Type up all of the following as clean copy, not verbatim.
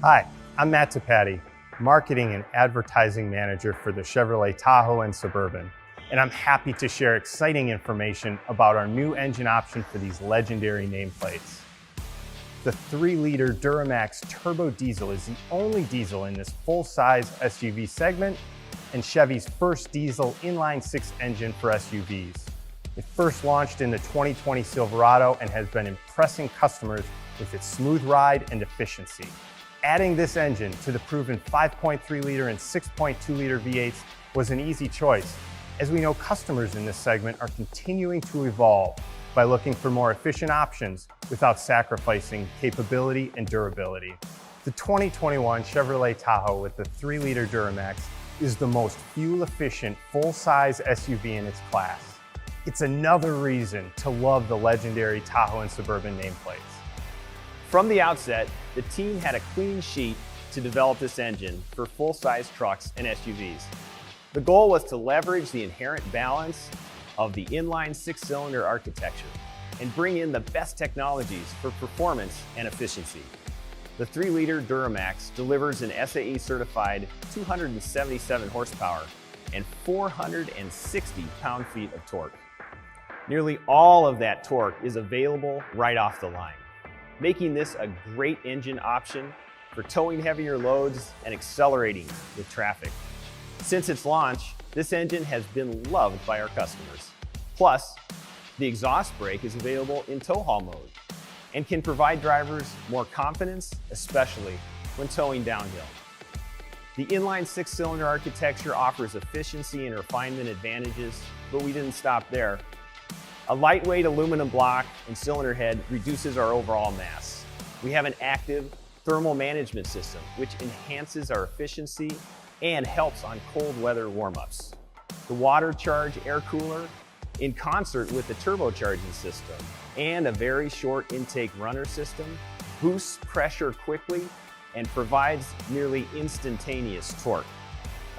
Hi, I'm Matt Tapati, Marketing and Advertising Manager for the Chevrolet Tahoe and Suburban, and I'm happy to share exciting information about our new engine option for these legendary nameplates. The 3-liter Duramax turbo diesel is the only diesel in this full-size SUV segment and Chevy's first diesel inline-six engine for SUVs. It first launched in the 2020 Silverado and has been impressing customers with its smooth ride and efficiency. Adding this engine to the proven 5.3-liter and 6.2-liter V8s was an easy choice, as we know customers in this segment are continuing to evolve by looking for more efficient options without sacrificing capability and durability. The 2021 Chevrolet Tahoe with the 3-liter Duramax is the most fuel-efficient full-size SUV in its class. It's another reason to love the legendary Tahoe and Suburban nameplates. From the outset, the team had a clean sheet to develop this engine for full-size trucks and SUVs. The goal was to leverage the inherent balance of the inline six-cylinder architecture and bring in the best technologies for performance and efficiency. The 3-liter Duramax delivers an SAE-certified 277 horsepower and 460 pound-feet of torque. Nearly all of that torque is available right off the line, making this a great engine option for towing heavier loads and accelerating with traffic. Since its launch, this engine has been loved by our customers. Plus, the exhaust brake is available in tow haul mode and can provide drivers more confidence, especially when towing downhill. The inline six-cylinder architecture offers efficiency and refinement advantages, but we didn't stop there. A lightweight aluminum block and cylinder head reduces our overall mass. We have an active thermal management system, which enhances our efficiency and helps on cold weather warm-ups. The water charge air cooler, in concert with the turbocharging system and a very short intake runner system, boosts pressure quickly and provides nearly instantaneous torque.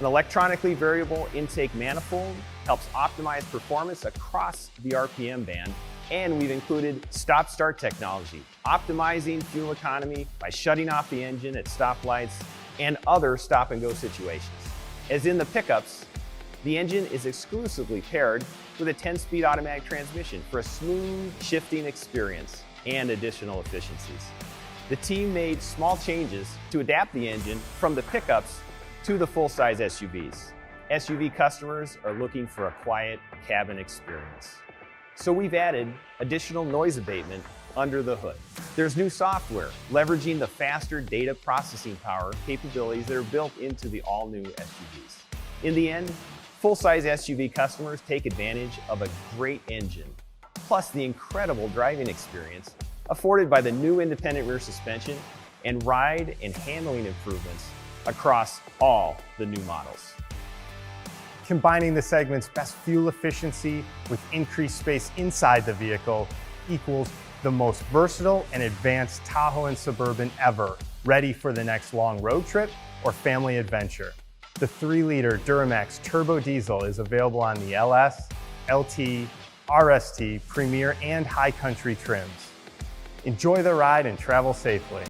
An electronically variable intake manifold helps optimize performance across the RPM band, and we've included stop-start technology, optimizing fuel economy by shutting off the engine at stoplights and other stop-and-go situations. As in the pickups, the engine is exclusively paired with a 10-speed automatic transmission for a smooth shifting experience and additional efficiencies. The team made small changes to adapt the engine from the pickups to the full-size SUVs. SUV customers are looking for a quiet cabin experience. So we've added additional noise abatement under the hood. There's new software leveraging the faster data processing power capabilities that are built into the all-new SUVs. In the end, full-size SUV customers take advantage of a great engine, plus the incredible driving experience afforded by the new independent rear suspension and ride and handling improvements across all the new models. Combining the segment's best fuel efficiency with increased space inside the vehicle equals the most versatile and advanced Tahoe and Suburban ever, ready for the next long road trip or family adventure. The 3-liter Duramax turbo diesel is available on the LS, LT, RST, Premier, and High Country trims. Enjoy the ride and travel safely.